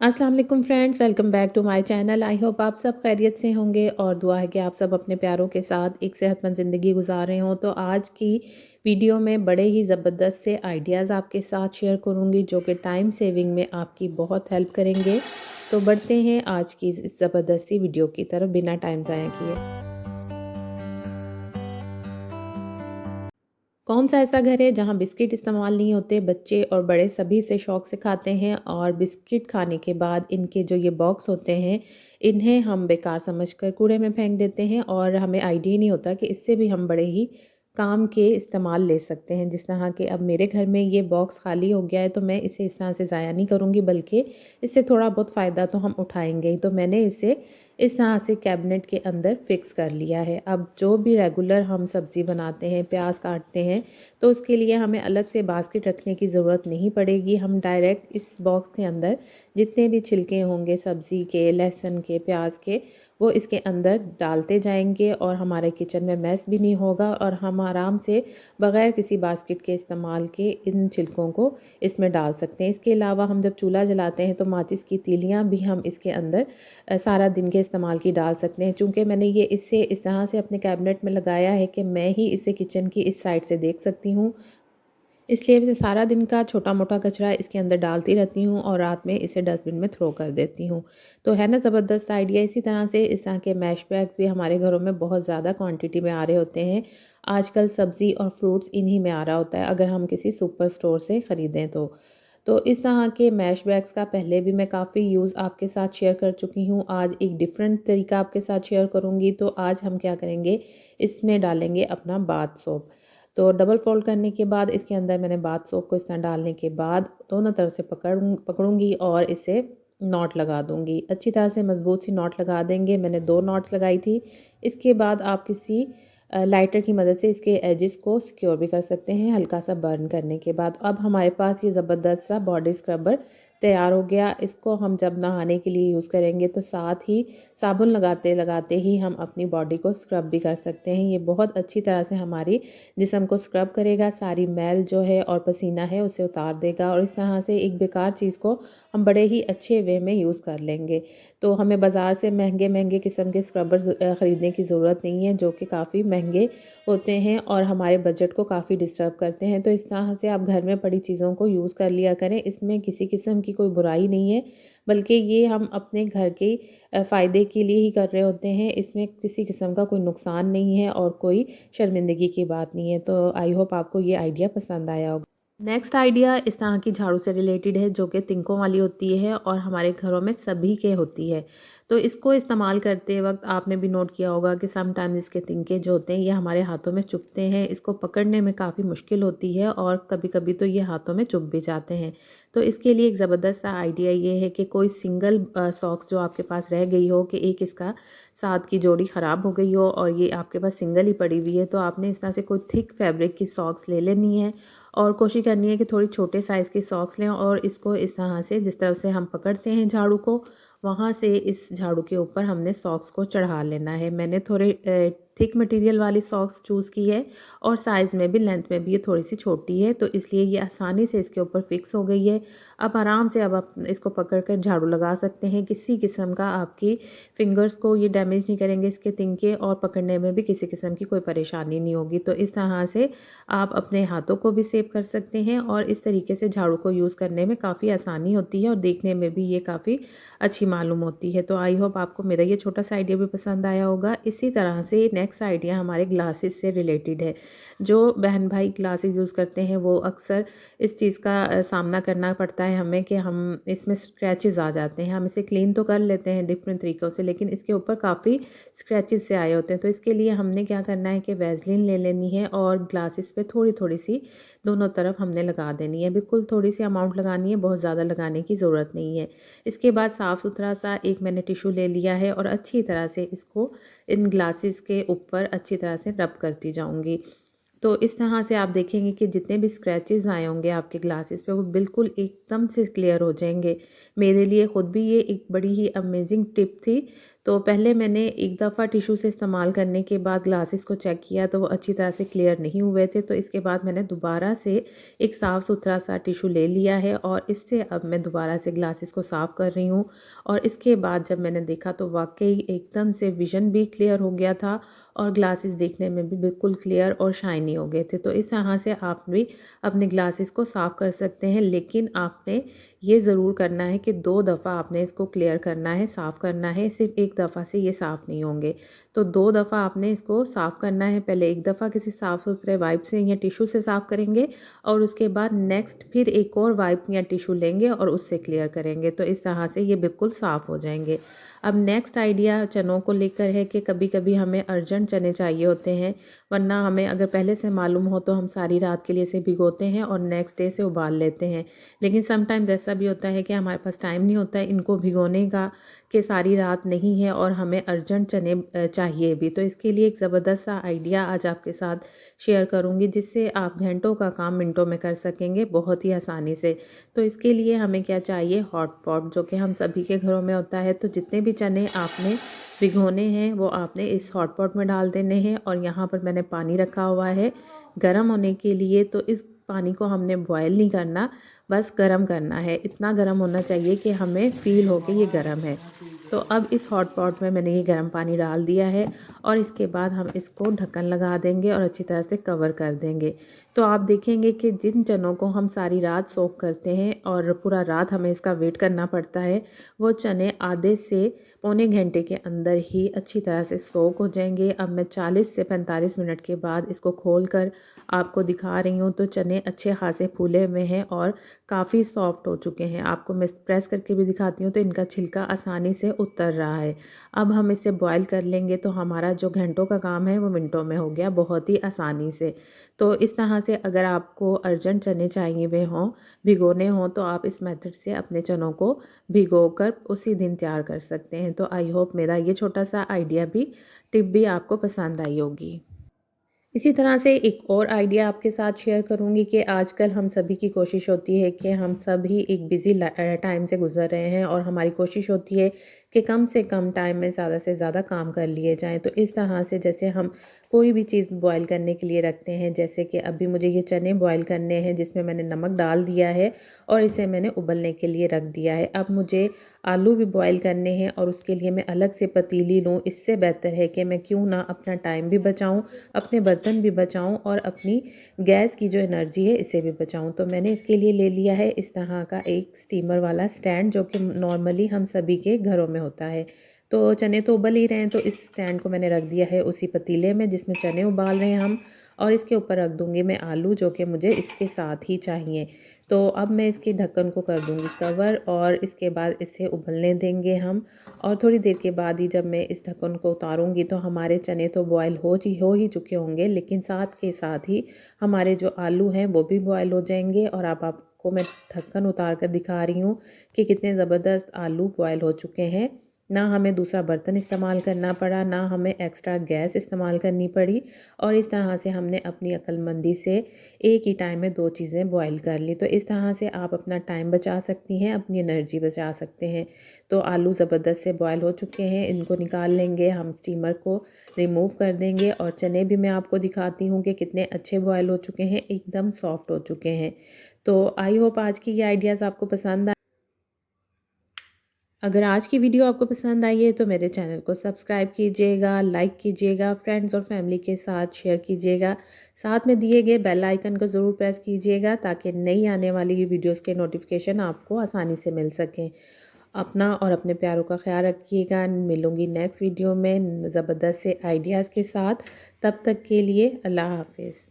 अस्सलाम वालेकुम friends, welcome back to my channel. I hope आप सब खैरियत से होंगे और दुआ है कि आप सब अपने प्यारों के साथ एक सेहतमंद ज़िंदगी गुजार रहे हों। तो आज की वीडियो में बड़े ही ज़बरदस्त से आइडियाज़ आपके साथ शेयर करूंगी जो कि टाइम सेविंग में आपकी बहुत हेल्प करेंगे। तो बढ़ते हैं आज की इस ज़बरदस्ती वीडियो की तरफ बिना टाइम ज़ाया किए। कौन सा ऐसा घर है जहाँ बिस्किट इस्तेमाल नहीं होते? बच्चे और बड़े सभी इसे शौक से खाते हैं और बिस्किट खाने के बाद इनके जो ये बॉक्स होते हैं, इन्हें हम बेकार समझकर कूड़े में फेंक देते हैं और हमें आइडिया नहीं होता कि इससे भी हम बड़े ही काम के इस्तेमाल ले सकते हैं। जिस तरह के अब मेरे घर में ये बॉक्स खाली हो गया है, तो मैं इसे इस तरह से ज़ाया नहीं करूँगी, बल्कि इससे थोड़ा बहुत फ़ायदा तो हम उठाएँगे ही। तो मैंने इसे इस तरह से कैबिनेट के अंदर फिक्स कर लिया है। अब जो भी रेगुलर हम सब्ज़ी बनाते हैं, प्याज काटते हैं, तो उसके लिए हमें अलग से बास्केट रखने की ज़रूरत नहीं पड़ेगी। हम डायरेक्ट इस बॉक्स के अंदर जितने भी छिलके होंगे सब्ज़ी के, लहसुन के, प्याज के, वो इसके अंदर डालते जाएंगे और हमारे किचन में मैस भी नहीं होगा और हम आराम से बग़ैर किसी बास्केट के इस्तेमाल के इन छिलकों को इसमें डाल सकते हैं। इसके अलावा हम जब चूल्हा जलाते हैं तो माचिस की तीलियाँ भी हम इसके अंदर सारा दिन के इस्तेमाल की डाल सकते हैं। चूँकि मैंने ये इसे इस तरह से अपने कैबिनेट में लगाया है कि मैं ही इसे किचन की इस साइड से देख सकती हूँ, इसलिए मैं सारा दिन का छोटा-मोटा कचरा इसके अंदर डालती रहती हूँ और रात में इसे डस्टबिन में थ्रो कर देती हूँ। तो है ना ज़बरदस्त आइडिया। इसी तरह से इस तरह के मैश बैग्स भी हमारे घरों में बहुत ज़्यादा क्वांटिटी में आ रहे होते हैं। आजकल सब्ज़ी और फ्रूट्स इन्हीं में आ रहा होता है, अगर हम किसी सुपर स्टोर से ख़रीदें तो। तो इस तरह के मैश बैग्स का पहले भी मैं काफ़ी यूज़ आपके साथ शेयर कर चुकी हूँ। आज एक डिफरेंट तरीका आपके साथ शेयर करूँगी। तो आज हम क्या करेंगे, इसमें डालेंगे अपना बाथ सोप। तो डबल फ़ोल्ड करने के बाद इसके अंदर मैंने बाथ सोप को इस तरह डालने के बाद दोनों तरफ से पकड़ूँगी और इसे नॉट लगा दूँगी। अच्छी तरह से मज़बूत सी नॉट लगा देंगे। मैंने 2 नॉट्स लगाई थी। इसके बाद आप किसी लाइटर की मदद से इसके एजेस को सिक्योर भी कर सकते हैं हल्का सा बर्न करने के बाद। अब हमारे पास ये ज़बरदस्त सा बॉडी स्क्रबर तैयार हो गया। इसको हम जब नहाने के लिए यूज़ करेंगे तो साथ ही साबुन लगाते लगाते ही हम अपनी बॉडी को स्क्रब भी कर सकते हैं। ये बहुत अच्छी तरह से हमारी जिस्म को स्क्रब करेगा, सारी मैल जो है और पसीना है उसे उतार देगा और इस तरह से एक बेकार चीज़ को हम बड़े ही अच्छे वे में यूज़ कर लेंगे। तो हमें बाज़ार से महंगे-महंगे किस्म के स्क्रबर्स ख़रीदने की ज़रूरत नहीं है, जो कि काफ़ी महंगे होते हैं और हमारे बजट को काफ़ी डिस्टर्ब करते हैं। तो इस तरह से आप घर में पड़ी चीज़ों को यूज़ कर लिया करें। इसमें किसी किस्म की कोई बुराई नहीं है, बल्कि ये हम अपने घर के फ़ायदे के लिए ही कर रहे होते हैं। इसमें किसी किस्म का कोई नुकसान नहीं है और कोई शर्मिंदगी की बात नहीं है। तो आई होप आपको ये आइडिया पसंद आया होगा। नेक्स्ट आइडिया इस तरह की झाड़ू से रिलेटेड है, जो कि तिनकों वाली होती है और हमारे घरों में सभी के होती है। तो इसको इस्तेमाल करते वक्त आपने भी नोट किया होगा कि समटाइम्स इसके तिनके जो होते हैं ये हमारे हाथों में चुभते हैं। इसको पकड़ने में काफ़ी मुश्किल होती है और कभी-कभी तो ये हाथों में चुभ भी जाते हैं। तो इसके लिए एक ज़बरदस्त सा आइडिया ये है कि कोई सिंगल सॉक्स जो आपके पास रह गई हो, कि एक इसका साथ की जोड़ी ख़राब हो गई हो और ये आपके पास सिंगल ही पड़ी हुई है, तो आपने इस तरह से कोई थिक फैब्रिक की सॉक्स ले लेनी है और कोशिश करनी है कि थोड़ी छोटे साइज़ की सॉक्स लें और इसको इस तरह से जिस तरह से हम पकड़ते हैं झाड़ू को, वहाँ से इस झाड़ू के ऊपर हमने सॉक्स को चढ़ा लेना है। मैंने थोड़े थिक मटेरियल वाली सॉक्स चूज़ की है और साइज़ में भी, लेंथ में भी ये थोड़ी-सी छोटी है, तो इसलिए ये आसानी से इसके ऊपर फिक्स हो गई है। अब आराम से अब आप इसको पकड़ कर झाड़ू लगा सकते हैं। किसी किस्म का आपकी फिंगर्स को ये डैमेज नहीं करेंगे इसके तिनके और पकड़ने में भी किसी किस्म की कोई परेशानी नहीं होगी। तो इस तरह से आप अपने हाथों को भी सेव कर सकते हैं और इस तरीके से झाड़ू को यूज़ करने में काफ़ी आसानी होती है और देखने में भी ये काफ़ी अच्छी मालूम होती है। तो आई होप आपको मेरा ये छोटा-सा आइडिया भी पसंद आया होगा। इसी तरह से नेक्स्ट आइडिया हमारे ग्लासेस से रिलेटेड है। जो बहन-भाई ग्लासेस यूज़ करते हैं वो अक्सर इस चीज़ का सामना करना पड़ता है हमें कि हम इसमें स्क्रैचेज़ आ जाते हैं। हम इसे क्लीन तो कर लेते हैं डिफरेंट तरीक़ों से, लेकिन इसके ऊपर काफ़ी स्क्रैचेज़ से आए होते हैं। तो इसके लिए हमने क्या करना है कि वैसलीन ले लेनी है और ग्लासेस पे थोड़ी-थोड़ी सी दोनों तरफ हमने लगा देनी है। बिल्कुल थोड़ी सी अमाउंट लगानी है, बहुत ज़्यादा लगाने की ज़रूरत नहीं है। इसके बाद साफ़-सुथरा सा एक मैंने टिश्यू ले लिया है और अच्छी तरह से इसको इन ग्लासेस के ऊपर अच्छी तरह से रब करती जाऊँगी। तो इस तरह से आप देखेंगे कि जितने भी स्क्रैचेज़ आए होंगे आपके ग्लासेस पे वो बिल्कुल एकदम से क्लियर हो जाएँगे। मेरे लिए खुद भी ये एक बड़ी ही अमेज़िंग टिप थी। तो पहले मैंने एक दफ़ा टिश्यू से इस्तेमाल करने के बाद ग्लासेस को चेक किया तो वो अच्छी तरह से क्लियर नहीं हुए थे, तो इसके बाद मैंने दोबारा से एक साफ़ सुथरा सा टिश्यू ले लिया है और इससे अब मैं दोबारा से ग्लासेस को साफ़ कर रही हूँ। और इसके बाद जब मैंने देखा तो वाक़ई एकदम से विज़न भी क्लियर हो गया था और ग्लासेस देखने में भी बिल्कुल क्लियर और शाइनी हो गए थे। तो इस तरह से आप भी अपने ग्लासेस को साफ़ कर सकते हैं, लेकिन आपने ये ज़रूर करना है कि 2 दफ़ा आपने इसको क्लियर करना है, साफ़ करना है, सिर्फ़ 1 दफ़ा से ये साफ़ नहीं होंगे। तो 2 दफ़ा आपने इसको साफ़ करना है, पहले 1 दफ़ा किसी साफ़-सुथरे वाइप से या टिश्यू से साफ़ करेंगे और उसके बाद नेक्स्ट फिर एक और वाइप या टिश्यू लेंगे और उससे क्लियर करेंगे। तो इस तरह से ये बिल्कुल साफ़ हो जाएँगे। अब नेक्स्ट आइडिया चनों को लेकर है कि कभी-कभी हमें अर्जेंट चने चाहिए होते हैं, वरना हमें अगर पहले से मालूम हो तो हम सारी रात के लिए इसे भिगोते हैं और नेक्स्ट डे से उबाल लेते हैं। लेकिन समटाइम्स ऐसा भी होता है कि हमारे पास टाइम नहीं होता है इनको भिगोने का, कि सारी रात नहीं है और हमें अर्जेंट चने चाहिए भी। तो इसके लिए एक ज़बरदस्त सा आइडिया आज आपके साथ शेयर करूँगी, जिससे आप घंटों का काम मिनटों में कर सकेंगे बहुत ही आसानी से। तो इसके लिए हमें क्या चाहिए, हॉट पॉट, जो कि हम सभी के घरों में होता है। तो जितने भी चने आपने भिगोने हैं वो आपने इस हॉट पॉट में डाल देने हैं और यहाँ पर मैंने पानी रखा हुआ है गर्म होने के लिए। तो इस पानी को हमने बॉयल नहीं करना, बस गर्म करना है। इतना गर्म होना चाहिए कि हमें फ़ील हो कि ये गर्म है। तो अब इस हॉट पॉट में मैंने ये गर्म पानी डाल दिया है और इसके बाद हम इसको ढक्कन लगा देंगे और अच्छी तरह से कवर कर देंगे। तो आप देखेंगे कि जिन चनों को हम सारी रात सोक करते हैं और पूरा रात हमें इसका वेट करना पड़ता है, वो चने आधे से पौने घंटे के अंदर ही अच्छी तरह से सोक हो जाएँगे। अब मैं 40 से 45 मिनट के बाद इसको खोल कर आपको दिखा रही हूँ, तो चने अच्छे खासे फूले हुए हैं और काफ़ी सॉफ्ट हो चुके हैं। आपको मैं प्रेस करके भी दिखाती हूँ तो इनका छिलका आसानी से उतर रहा है। अब हम इसे बॉयल कर लेंगे तो हमारा जो घंटों का काम है वो मिनटों में हो गया, बहुत ही आसानी से। तो इस तरह से अगर आपको अर्जेंट चने चाहिए हुए हों, भिगोने हों, तो आप इस मेथड से अपने चनों को भिगोकर उसी दिन तैयार कर सकते हैं। तो आई होप मेरा ये छोटा-सा आइडिया भी, टिप भी आपको पसंद आई होगी। इसी तरह से एक और आइडिया आपके साथ शेयर करूँगी कि आजकल हम सभी की कोशिश होती है कि हम सभी एक बिज़ी टाइम से गुज़र रहे हैं और हमारी कोशिश होती है कि कम से कम टाइम में ज़्यादा से ज़्यादा काम कर लिए जाएँ। तो इस तरह से जैसे हम कोई भी चीज़ बॉयल करने के लिए रखते हैं, जैसे कि अभी मुझे ये चने बॉयल करने हैं जिसमें मैंने नमक डाल दिया है और इसे मैंने उबलने के लिए रख दिया है। अब मुझे आलू भी बॉयल करने हैं और उसके लिए मैं अलग से पतीली लूँ। इससे बेहतर है कि मैं क्यों ना अपना टाइम भी बचाऊँ, अपने बर्तन भी बचाऊँ और अपनी गैस की जो एनर्जी है इसे भी बचाऊँ। तो मैंने इसके लिए ले लिया है इस तरह का एक स्टीमर वाला स्टैंड, जो कि नॉर्मली हम सभी के घरों में होता है। तो चने तो उबल ही रहे हैं, तो इस स्टैंड को मैंने रख दिया है उसी पतीले में जिसमें चने उबाल रहे हैं हम, और इसके ऊपर रख दूँगी मैं आलू, जो कि मुझे इसके साथ ही चाहिए। तो अब मैं इसके ढक्कन को कर दूँगी कवर और इसके बाद इसे उबलने देंगे हम। और थोड़ी देर के बाद ही जब मैं इस ढक्कन को उतारूँगी तो हमारे चने तो बॉयल हो ही चुके होंगे, लेकिन साथ के साथ ही हमारे जो आलू हैं वो भी बॉयल हो जाएँगे। और अब आपको मैं ढक्कन उतार कर दिखा रही हूँ कि कितने ज़बरदस्त आलू बॉयल हो चुके हैं। ना हमें दूसरा बर्तन इस्तेमाल करना पड़ा, ना हमें एक्स्ट्रा गैस इस्तेमाल करनी पड़ी, और इस तरह से हमने अपनी अक्लमंदी से एक ही टाइम में 2 चीज़ें बॉयल कर ली। तो इस तरह से आप अपना टाइम बचा सकती हैं, अपनी एनर्जी बचा सकते हैं। तो आलू ज़बरदस्त से बॉयल हो चुके हैं, इनको निकाल लेंगे, हम स्टीमर को रिमूव कर देंगे और चने भी मैं आपको दिखाती हूँ कि कितने अच्छे बॉयल हो चुके हैं, एकदम सॉफ्ट हो चुके हैं। तो आई होप आज की ये आइडियाज़ आपको पसंद आए। अगर आज की वीडियो आपको पसंद आई है तो मेरे चैनल को सब्सक्राइब कीजिएगा, लाइक कीजिएगा, फ्रेंड्स और फैमिली के साथ शेयर कीजिएगा। साथ में दिए गए बेल आइकन को ज़रूर प्रेस कीजिएगा ताकि नई आने वाली वीडियोज़ के नोटिफिकेशन आपको आसानी से मिल सकें। अपना और अपने प्यारों का ख़्याल रखिएगा। मिलूँगी नेक्स्ट वीडियो में ज़बरदस्त से आइडियाज़ के साथ। तब तक के लिए अल्लाह हाफ़िज़।